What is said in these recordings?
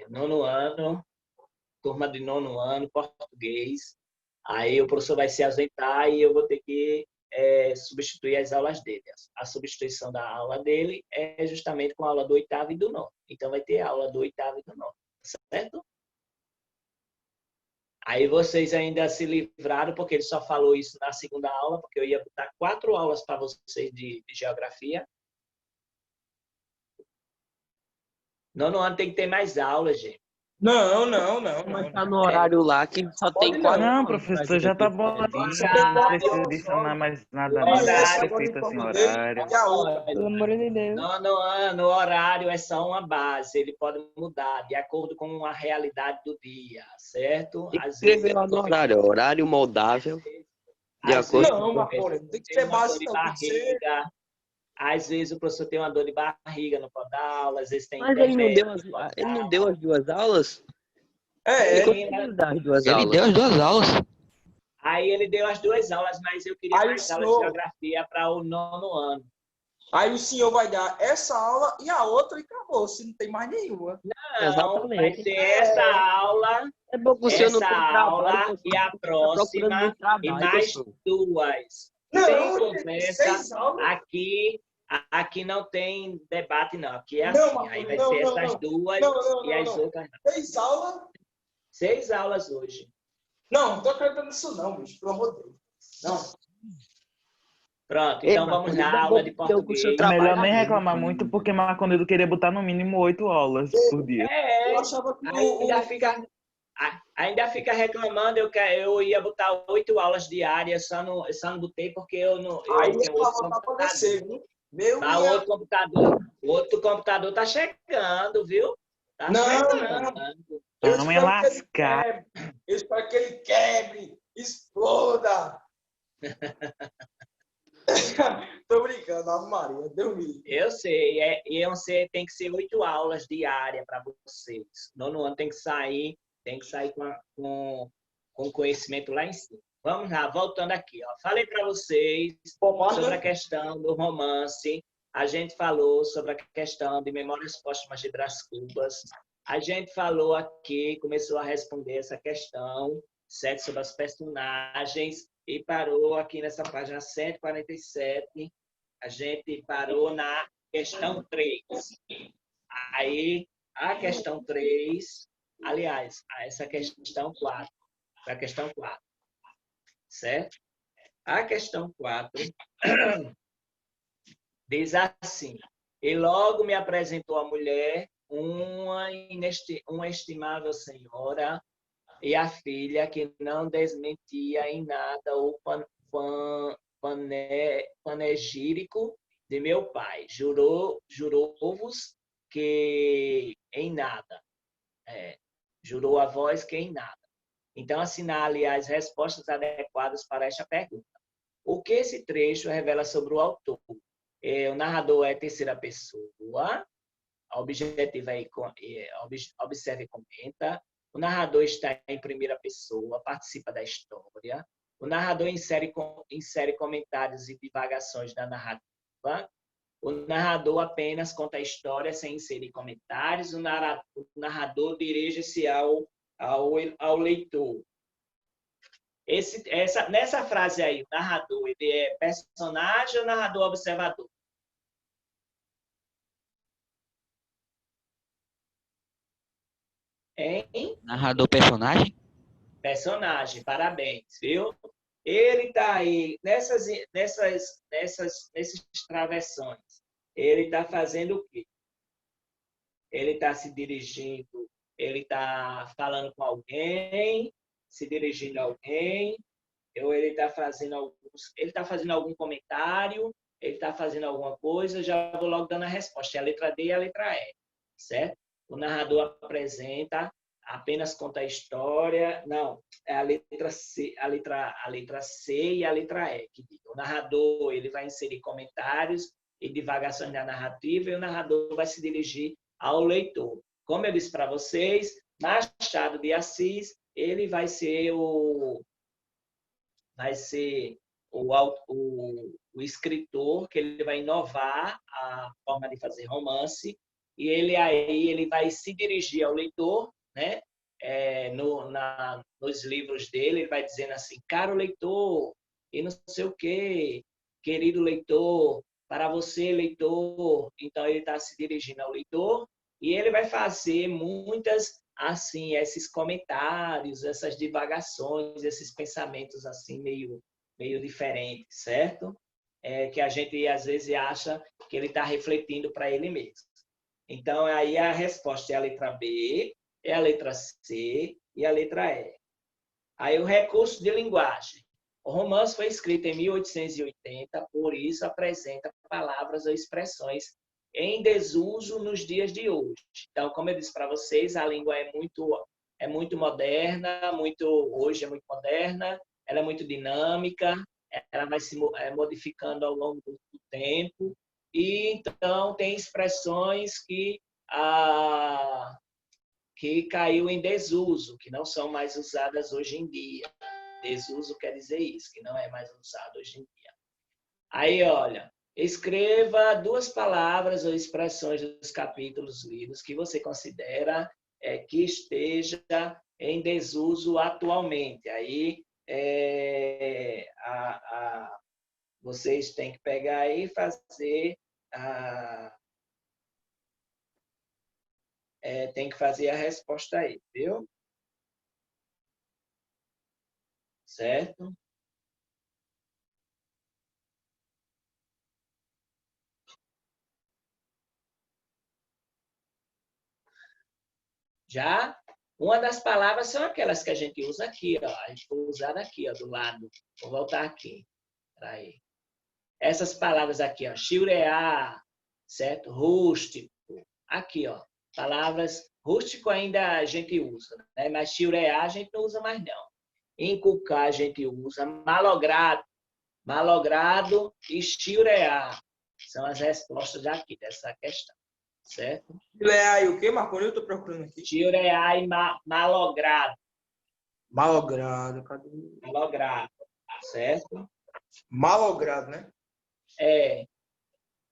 nono ano, turma de nono ano, português. Aí o professor vai se ausentar e eu vou ter que substituir as aulas dele. A substituição da aula dele é justamente com a aula do oitavo e do nono. Então vai ter aula do oitavo e do nono, certo? Aí vocês ainda se livraram, porque ele só falou isso na segunda aula, porque eu ia botar 4 aulas para vocês de geografia. Nono ano tem que ter mais aulas, gente. Não. Mas tá no horário lá que só tem 4 Não, anos, professor, já tá bom assim. Não precisa adicionar mais nada, não. Tá perfeito assim o horário. Pelo amor de Deus. Nono ano, o horário é só uma base. Ele pode mudar de acordo com a realidade do dia, certo? Escreve lá no horário, horário moldável. De acordo Não, Marconi, tem que ser base, não. Tem que ser... Às vezes o professor tem uma dor de barriga, não pode dar aula, às vezes tem... Mas ele não deu as 2 aulas? Ele deu as 2 aulas. Aí ele deu as 2 aulas, mas eu queria mais aulas de geografia para o nono ano. Aí o senhor vai dar essa aula e a outra e acabou, se não tem mais nenhuma. Não, exatamente. Vai ter essa aula, é bom que o senhor essa aula e a próxima e mais 2. Sem conversa, aqui não tem debate, não. Aqui é assim. Aí vai ser essas 2 e as outras não. 6 aulas? 6 aulas hoje. Não tô acreditando nisso não, bicho. Pelo amor de Deus. Não. Pronto, então vamos lá, aula de português. É melhor nem reclamar muito, porque Marcondedo queria botar no mínimo 8 aulas por dia. Eu achava que ainda fica reclamando, eu ia botar 8 aulas diárias, só não botei porque eu não... Aí eu vou botar pra descer, viu? O outro computador tá chegando, viu? Tá chegando. Não me lascar. Eu espero que ele quebre, exploda. Tô brincando, Ave Maria, Deus me livre. Eu sei, tem que ser 8 aulas diárias para vocês. Nono ano tem que sair com conhecimento lá em cima. Vamos lá, voltando aqui. Ó. Falei para vocês sobre a questão do romance. A gente falou sobre a questão de Memórias Póstumas de Brás Cubas. A gente falou aqui, começou a responder essa questão, certo? Sobre as personagens. E parou aqui nessa página 147. A gente parou na questão 3. Aí, a questão 3, aliás, essa questão 4. A questão 4. Certo? A questão 4 diz assim: e logo me apresentou a mulher, uma estimável senhora, e a filha que não desmentia em nada o panegírico de meu pai. Jurou-vos que em nada. Jurou a vós que em nada. Então, assinale as respostas adequadas para esta pergunta. O que esse trecho revela sobre o autor? O narrador é terceira pessoa. Objetiva aí, observe e comenta. O narrador está em primeira pessoa, participa da história. O narrador insere comentários e divagações da narrativa. O narrador apenas conta a história sem inserir comentários. O narrador dirige-se ao leitor. Nessa frase aí, o narrador ele é personagem ou narrador observador? Hein? Narrador personagem? Personagem, parabéns, viu? Ele está aí, nesses travessões, ele está fazendo o quê? Ele está se dirigindo, ele está falando com alguém, se dirigindo a alguém, ou ele está fazendo algum comentário, ele está fazendo alguma coisa, já vou logo dando a resposta, é a letra D e a letra E, certo? O narrador apresenta, apenas conta a história. Não, é a letra C, a letra C e a letra E. Que o narrador ele vai inserir comentários e divagações da narrativa e o narrador vai se dirigir ao leitor. Como eu disse para vocês, Machado de Assis ele vai ser o escritor que ele vai inovar a forma de fazer romance. e ele vai se dirigir ao leitor, né? Nos livros dele, ele vai dizendo assim, caro leitor, e não sei o quê, querido leitor, para você, leitor. Então, ele está se dirigindo ao leitor e ele vai fazer muitas, assim, esses comentários, essas divagações, esses pensamentos, assim, meio diferentes, certo? Que a gente, às vezes, acha que ele está refletindo para ele mesmo. Então, aí a resposta é a letra B, é a letra C e a letra E. Aí o recurso de linguagem. O romance foi escrito em 1880, por isso apresenta palavras ou expressões em desuso nos dias de hoje. Então, como eu disse para vocês, a língua é muito moderna, hoje é muito moderna, ela é muito dinâmica, ela vai se modificando ao longo do tempo, e então tem expressões que caiu em desuso, que não são mais usadas hoje em dia. Desuso quer dizer isso, que não é mais usado hoje em dia. Aí, olha, escreva 2 palavras ou expressões dos capítulos lidos que você considera que esteja em desuso atualmente. Aí, vocês têm que pegar aí e fazer tem que fazer a resposta aí, viu? Certo? Já? Uma das palavras são aquelas que a gente usa aqui, ó. A gente vai usar aqui, ó, do lado. Vou voltar aqui. Aí. Essas palavras aqui, ó. Chiurear, certo? Rústico. Aqui, ó. Palavras rústico ainda a gente usa, né? Mas chiurear a gente não usa mais, não. Inculcar a gente usa. Malogrado e chiurear. São as respostas aqui dessa questão. Certo? Chiurear e o quê, Marconi? Eu estou procurando aqui. Chiurear e malogrado. Malogrado, cadê? Malogrado, certo? Malogrado, né?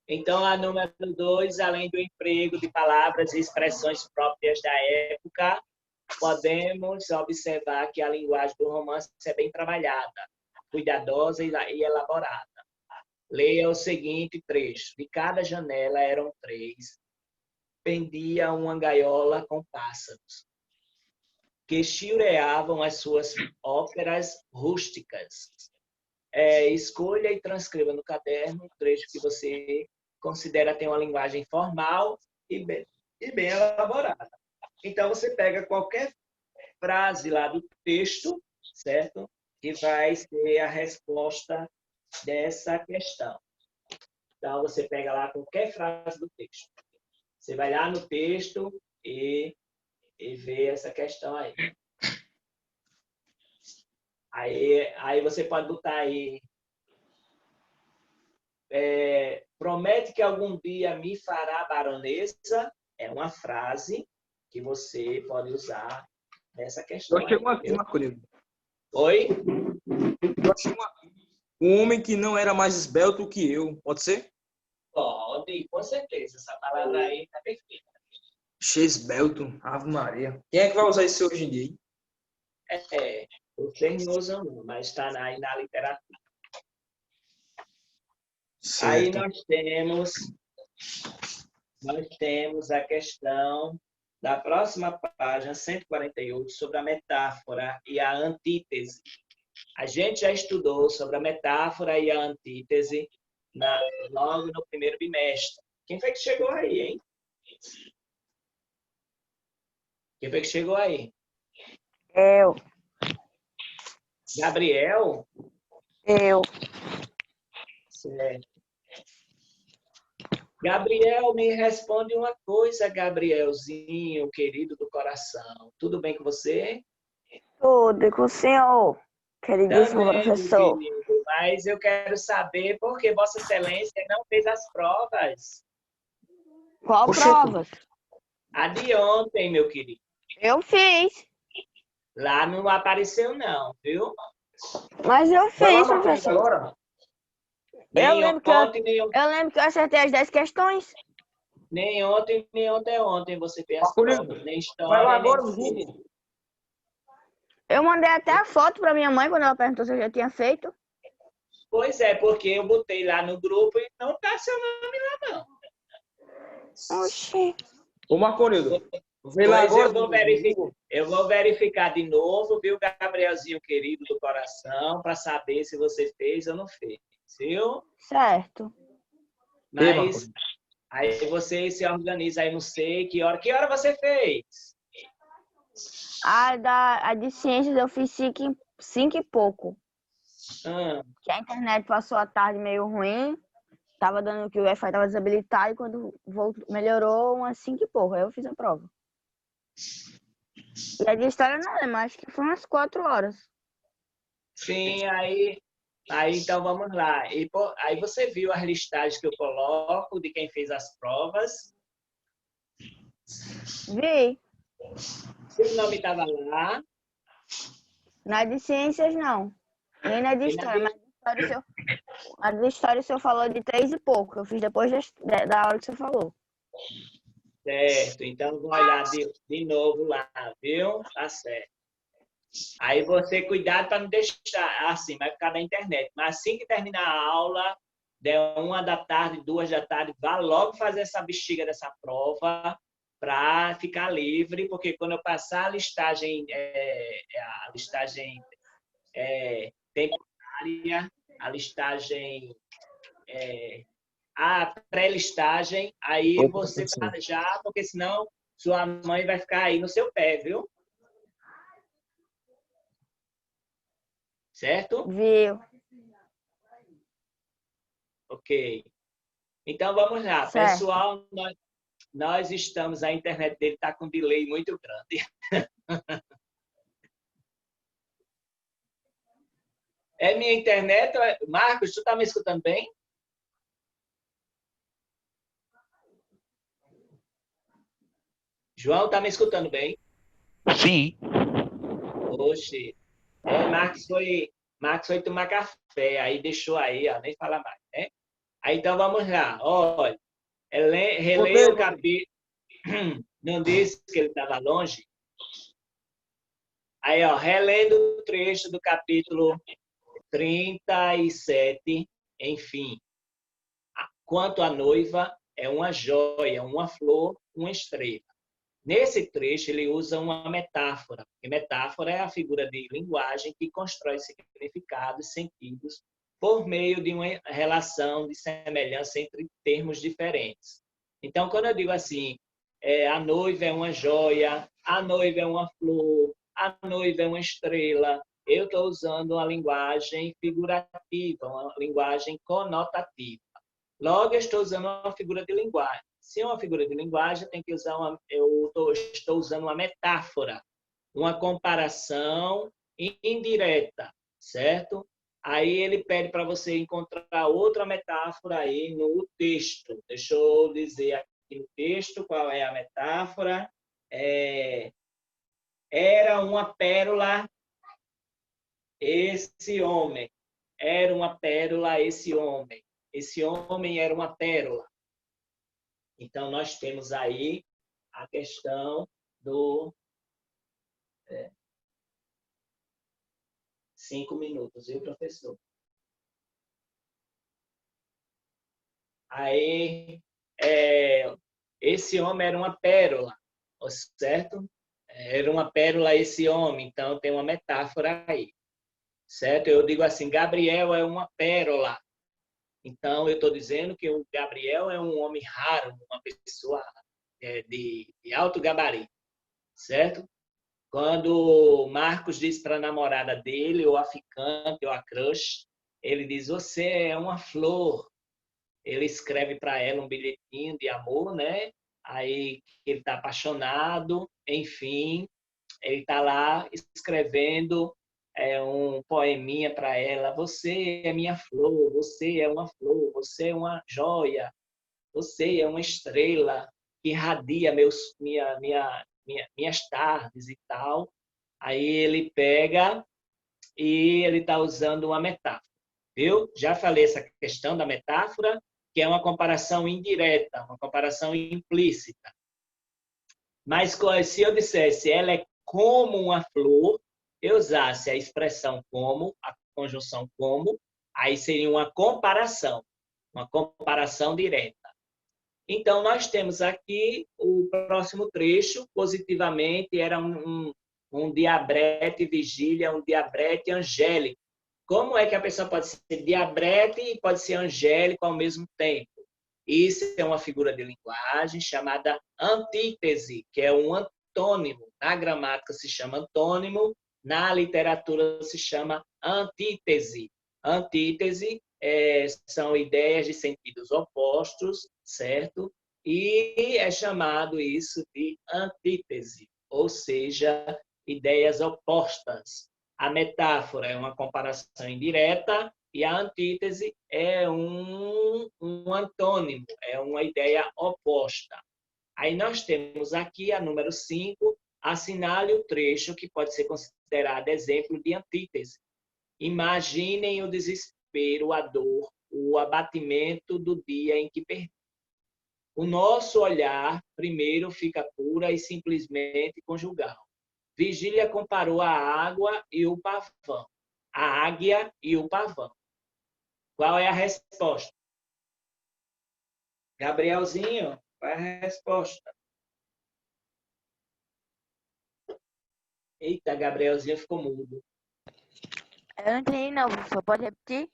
Então, a número 2, além do emprego de palavras e expressões próprias da época, podemos observar que a linguagem do romance é bem trabalhada, cuidadosa e elaborada. Leia o seguinte trecho. De cada janela eram 3. Pendia uma gaiola com pássaros, que chiureavam as suas óperas rústicas. Escolha e transcreva no caderno um trecho que você considera ter uma linguagem formal e bem elaborada. Então, você pega qualquer frase lá do texto, certo? Que vai ser a resposta dessa questão. Então, você pega lá qualquer frase do texto. Você vai lá no texto e vê essa questão aí. Aí você pode botar aí. Promete que algum dia me fará baronesa. É uma frase que você pode usar nessa questão. Eu chego aqui, Marconi. Oi? Eu chego aqui. Um homem que não era mais esbelto que eu. Pode ser? Pode, com certeza. Essa palavra aí está perfeita. Esbelto, Ave Maria. Quem é que vai usar isso hoje em dia? Vocês não usam, mas está aí na literatura. Certo. Aí nós temos a questão da próxima página, 148, sobre a metáfora e a antítese. A gente já estudou sobre a metáfora e a antítese logo no primeiro bimestre. Quem foi que chegou aí, hein? Quem foi que chegou aí? Eu. Gabriel? Eu. Certo. Gabriel, me responde uma coisa, Gabrielzinho, querido do coração. Tudo bem com você? Tudo com o senhor, queridíssimo Também, professor. querido, mas eu quero saber por que Vossa Excelência não fez as provas. Qual prova? A de ontem, meu querido. Eu fiz. Lá não apareceu, não, viu? Mas eu fiz, professor. Agora? Nem Eu lembro ontem, nem Eu lembro que eu acertei as 10 questões. Nem ontem, nem ontem você fez as Marcolino, provas. Nem vai lá história, agora, nem física. Zumo. Eu mandei até a foto pra minha mãe quando ela perguntou se eu já tinha feito. Pois é, porque eu botei lá no grupo e não tá seu nome lá, não. Oxi. Ô, Marcolino, vem lá Pois agora. eu vou verificar de novo, viu, Gabrielzinho querido do coração, para saber se você fez ou não fez, viu? Certo. Ei, Mas aí você se organiza aí, não sei que hora você fez? A de ciências eu fiz 5 e pouco. Ah, Que a internet passou a tarde meio ruim. Tava dando que o Wi-Fi tava desabilitado e quando melhorou umas 5 e pouco. Aí eu fiz a prova. E a de história não é, mas acho que foi umas 4 horas. sim, aí então vamos lá. E, pô, aí você viu as listagens que eu coloco de quem fez as provas. Vi. Seu nome estava lá. Na de ciências, não. Nem na de E na história, mas a de história o senhor falou de 3 e pouco. Eu fiz depois da hora que você falou. Certo, então vou olhar de novo lá, viu? Tá certo. Aí você, cuidado para não deixar, assim, vai ficar na internet. Mas assim que terminar a aula, der 1 da tarde, 2 da tarde, vá logo fazer essa bexiga dessa prova para ficar livre, porque quando eu passar a listagem temporária, a listagem, a pré-listagem, aí Ô, você professor. tá já, porque senão sua mãe vai ficar aí no seu pé, viu? Certo? Viu? Ok. Então vamos lá, Certo. pessoal. Nós estamos, a internet dele está com um delay muito grande. É minha internet? Marcos, tu está me escutando bem? João, está me escutando bem? Sim. Oxe. Marcos foi tomar café, aí deixou aí, ó, nem fala mais, né? Aí então vamos lá. Olha, releia o capítulo. Não disse que ele estava longe? Aí, ó, relendo o trecho do capítulo 37, enfim. Quanto a noiva é uma joia, uma flor, uma estrela. Nesse trecho, ele usa uma metáfora. E metáfora é a figura de linguagem que constrói significados, sentidos, por meio de uma relação de semelhança entre termos diferentes. Então, quando eu digo assim, a noiva é uma joia, a noiva é uma flor, a noiva é uma estrela, eu estou usando uma linguagem figurativa, uma linguagem conotativa. Logo, eu estou usando uma figura de linguagem. Se é uma figura de linguagem, eu estou usando uma metáfora, uma comparação indireta, certo? Aí ele pede para você encontrar outra metáfora aí no texto. Deixa eu dizer aqui no texto qual é a metáfora. Era uma pérola esse homem. Era uma pérola esse homem. Esse homem era uma pérola. Então, nós temos aí a questão do 5 minutos, viu, professor? Aí, esse homem era uma pérola, certo? Era uma pérola esse homem, então tem uma metáfora aí, certo? Eu digo assim, Gabriel é uma pérola. Então, eu estou dizendo que o Gabriel é um homem raro, uma pessoa de alto gabarito, certo? Quando Marcos diz para a namorada dele, ou a ficante, ou a crush, ele diz, você é uma flor. Ele escreve para ela um bilhetinho de amor, né? Aí ele está apaixonado, enfim, ele está lá escrevendo um poeminha para ela. Você é minha flor, você é uma flor, você é uma joia, você é uma estrela que irradia minhas tardes e tal. Aí ele pega e ele está usando uma metáfora, viu? Já falei essa questão da metáfora. que é uma comparação indireta, uma comparação implícita. Mas se eu dissesse ela é como uma flor, eu usasse a expressão como, a conjunção como, aí seria uma comparação direta. Então, nós temos aqui o próximo trecho, positivamente, era um diabrete vigília, um diabrete angélico. Como é que a pessoa pode ser diabrete e pode ser angélico ao mesmo tempo? Isso é uma figura de linguagem chamada antítese, que é um antônimo. Na gramática se chama antônimo, na literatura se chama antítese. Antítese são ideias de sentidos opostos, certo? E é chamado isso de antítese, ou seja, ideias opostas. A metáfora é uma comparação indireta e a antítese é um antônimo, é uma ideia oposta. Aí nós temos aqui a número 5, assinale o trecho que pode ser considerado exemplo de antítese. Imaginem o desespero, a dor, o abatimento do dia em que perdi. O nosso olhar, primeiro, fica pura e simplesmente conjugal. Virgília comparou a água e o pavão, a águia e o pavão. Qual é a resposta? Gabrielzinho, qual é a resposta? Eita, Gabrielzinho ficou mudo. Eu não entendi, não, professor. Pode repetir?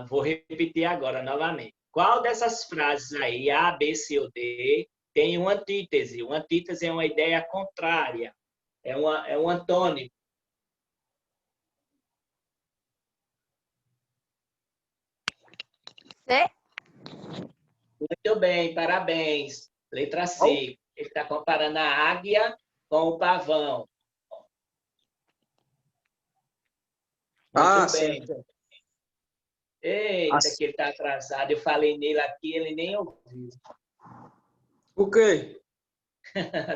Vou repetir agora novamente. Qual dessas frases aí, A, B, C ou D, tem uma antítese? Uma antítese é uma ideia contrária, é um antônimo. C? Muito bem, parabéns. Letra C. Ele está comparando a águia com o pavão. Muito bem. Sim. Eita, que ele está atrasado. Eu falei nele aqui, ele nem ouviu. O quê?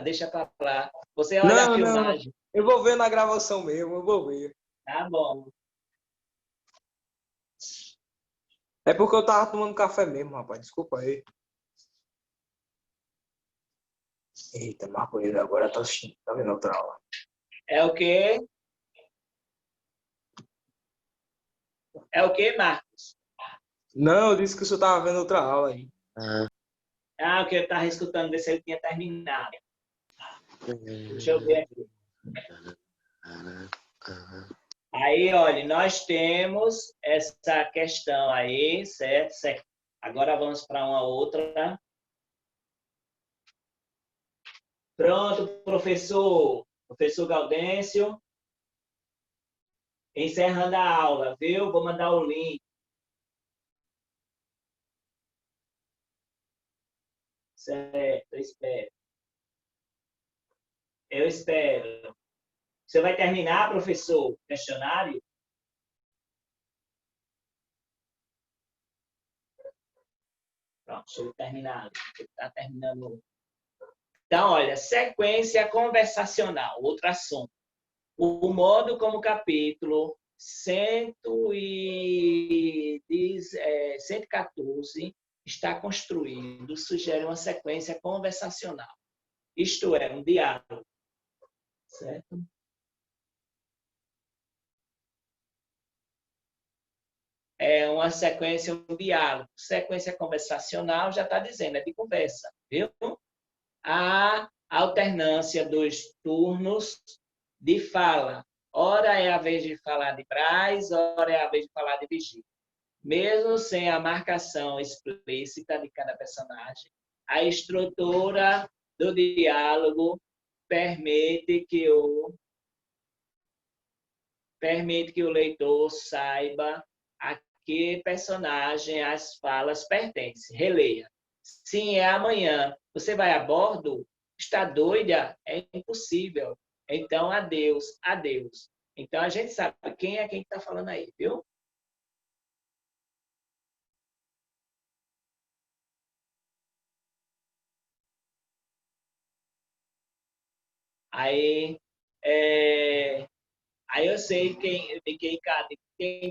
Deixa para lá. Você olha a filmagem. Não. Eu vou ver na gravação mesmo, eu vou ver. Tá bom. É porque eu tava tomando café mesmo, rapaz. Desculpa aí. Eita, maconheiro, agora tá assistindo. Tá vendo outra aula? É o quê? É o quê, Marcos? Não, eu disse que o senhor tava vendo outra aula aí. O que eu estava escutando, ver se ele tinha terminado. Deixa eu ver aqui. Aí, olha, nós temos essa questão aí, certo? Agora vamos para uma outra. Pronto, professor. Professor Gaudêncio. Encerrando a aula, viu? Vou mandar o link. Certo, eu espero. Eu espero. Você vai terminar, professor, o questionário? Pronto, deixa eu terminar. Ele está terminando. Então, olha, sequência conversacional, outro assunto. O modo como o capítulo 114 está construído sugere uma sequência conversacional. Isto é, um diálogo. Certo? É uma sequência, um diálogo. Sequência conversacional já está dizendo, é de conversa. Viu? A alternância dos turnos de fala. Ora é a vez de falar de Braz, ora é a vez de falar de Virgília. Mesmo sem a marcação explícita de cada personagem, a estrutura do diálogo permite que o leitor saiba a que personagem as falas pertencem. Releia. Sim, é amanhã. Você vai a bordo? Está doida? É impossível. Então, adeus, adeus. Então, a gente sabe quem é quem está falando aí, viu? Aí eu sei de quem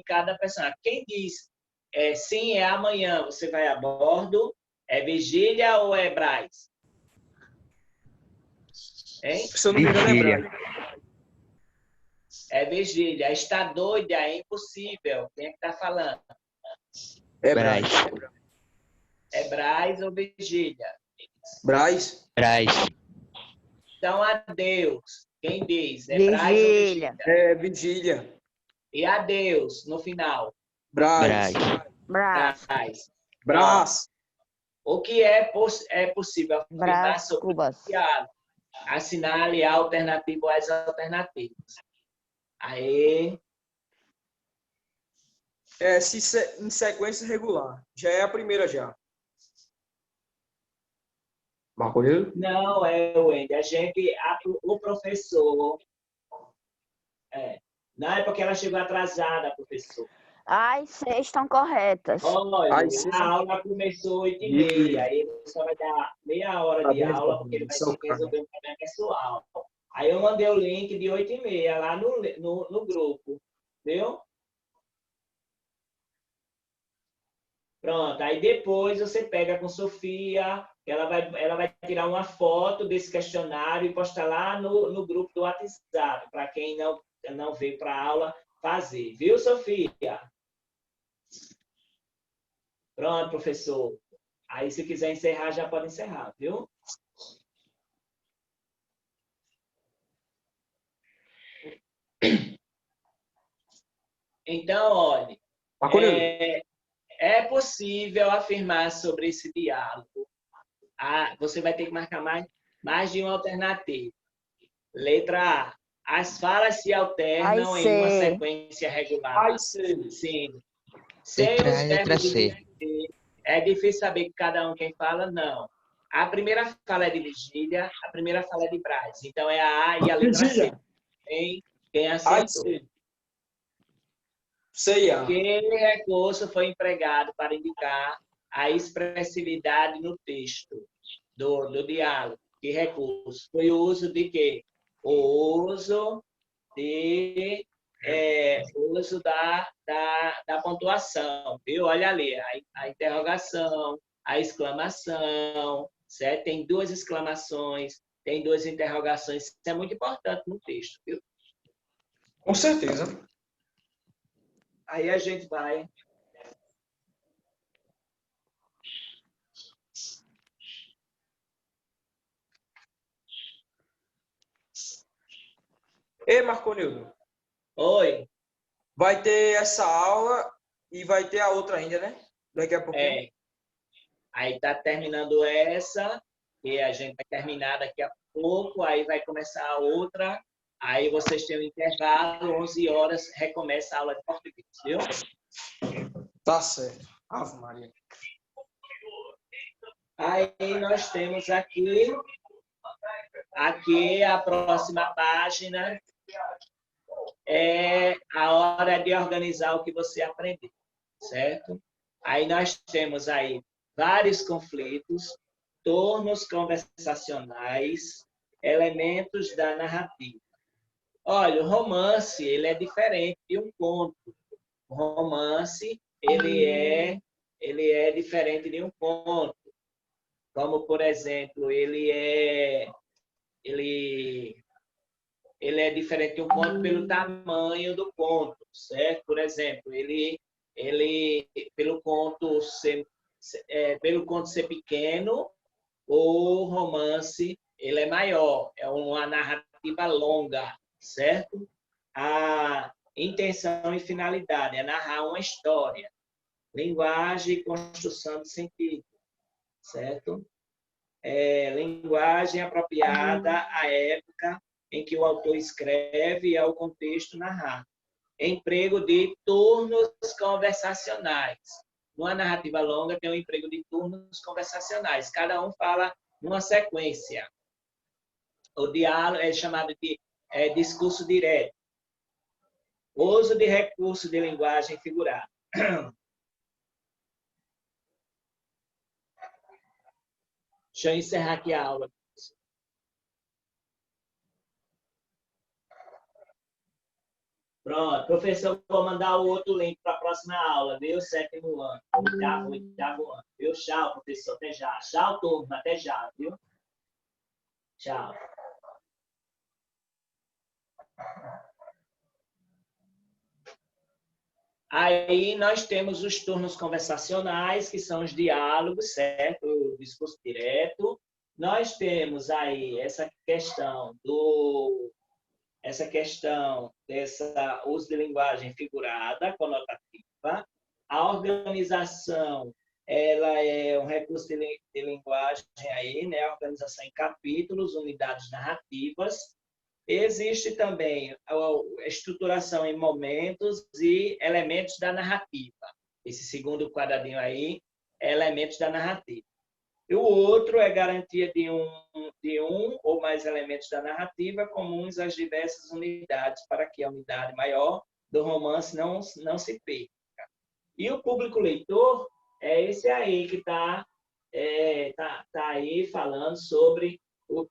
cada personagem. Quem diz Sim, é amanhã. Você vai a bordo? É vigília ou é Braz? Hein? Se eu não me engano, é Vigília. Braga. É vigília. Está doida? É impossível. Quem é que está falando? É Braz. Braz. É Braz ou vigília? Braz. Braz. Então, adeus. Quem diz? É Braz ou vigília? Vigília. É Vigília. E adeus no final. Braz. Braz. Brás. Braz. Brás. O que é possível afirmar Brás sobre o Cubas. diálogo? Assinale a alternativa ou as alternativas. Aí, Em sequência regular. Já é a primeira já. Marcolino? não, Wendy. O professor. Não é porque ela chegou atrasada, professor. As 6 estão corretas. Olha, Aí, sim. a aula começou 8h30. Aí ele só vai dar meia hora Tá de vendo, aula, porque ele vai ter que resolver um problema pessoal. Aí eu mandei o link de 8h30 lá no grupo. Viu? Pronto. Aí depois você pega com Sofia, ela vai tirar uma foto desse questionário e postar lá no grupo do WhatsApp, para quem não veio para a aula fazer. Viu, Sofia? Pronto, professor. Aí, se quiser encerrar, já pode encerrar, viu? Então, olha, Marcolino. é possível afirmar sobre esse diálogo. Você vai ter que marcar mais de uma alternativa. Letra A. As falas se alternam em uma sequência regular. Ai, sei. Sim. Sem Letra os A e letra verbos C. de é difícil saber cada um quem fala, não. A primeira fala é de Vigília, a primeira fala é de Braz. Então, é a A e a letra C. Vigília. Quem Ai, acertou? sei. Sei, Que recurso foi empregado para indicar a expressividade no texto do diálogo? Que recurso? Foi o uso de quê? O uso da pontuação, viu? Olha ali, a interrogação, a exclamação, certo? Tem 2 exclamações, tem 2 interrogações. Isso é muito importante no texto, viu? Com certeza. Aí a gente vai. Ei, Marconildo, Oi. vai ter essa aula e vai ter a outra ainda, né? Daqui a pouquinho. Aí está terminando essa, e a gente vai terminar daqui a pouco, aí vai começar a outra, aí vocês têm um intervalo, 11 horas, recomeça a aula de português, viu? Tá certo. Ave Maria. Aí nós temos aqui a próxima página, é a hora de organizar o que você aprendeu, certo? Aí nós temos aí vários conflitos, tornos conversacionais, elementos da narrativa. Olha, o romance, ele é diferente de um conto. O romance, ele é diferente de um conto. Como, por exemplo, ele é diferente de um conto pelo tamanho do conto, certo? Por exemplo, pelo conto ser pequeno, o romance ele é maior, é uma narrativa longa, certo? A intenção e finalidade é narrar uma história, linguagem e construção de sentido, certo? Linguagem apropriada à época em que o autor escreve e ao contexto narrado. Emprego de turnos conversacionais. Numa narrativa longa, tem o emprego de turnos conversacionais. Cada um fala numa sequência. O diálogo é chamado de discurso direto. Uso de recurso de linguagem figurada. Deixa eu encerrar aqui a aula. Pronto, professor, vou mandar o outro link para a próxima aula, viu? 7º ano, 8º ano. Viu? Tchau, professor, até já. Tchau, turma, até já, viu? Tchau. Aí nós temos os turnos conversacionais, que são os diálogos, certo? O discurso direto. Nós temos aí essa questão dessa uso de linguagem figurada, conotativa. A organização, ela é um recurso de linguagem aí, né? A organização em capítulos, unidades narrativas. Existe também a estruturação em momentos e elementos da narrativa. Esse segundo quadradinho aí é elementos da narrativa. E o outro é garantia de um ou mais elementos da narrativa comuns às diversas unidades, para que a unidade maior do romance não se perca. E o público leitor é esse aí que está aí falando sobre o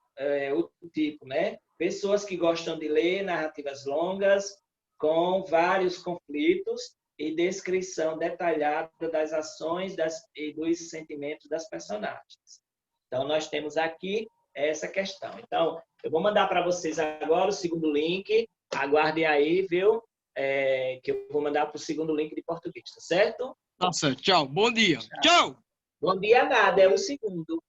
tipo, né? Pessoas que gostam de ler narrativas longas, com vários conflitos e descrição detalhada das ações e dos sentimentos das personagens. Então, nós temos aqui essa questão. Então, eu vou mandar para vocês agora o segundo link. Aguardem aí, viu? Que eu vou mandar para o segundo link de português, tá certo? Tá certo. Tchau. Bom dia. Tchau! Bom dia nada, é o segundo.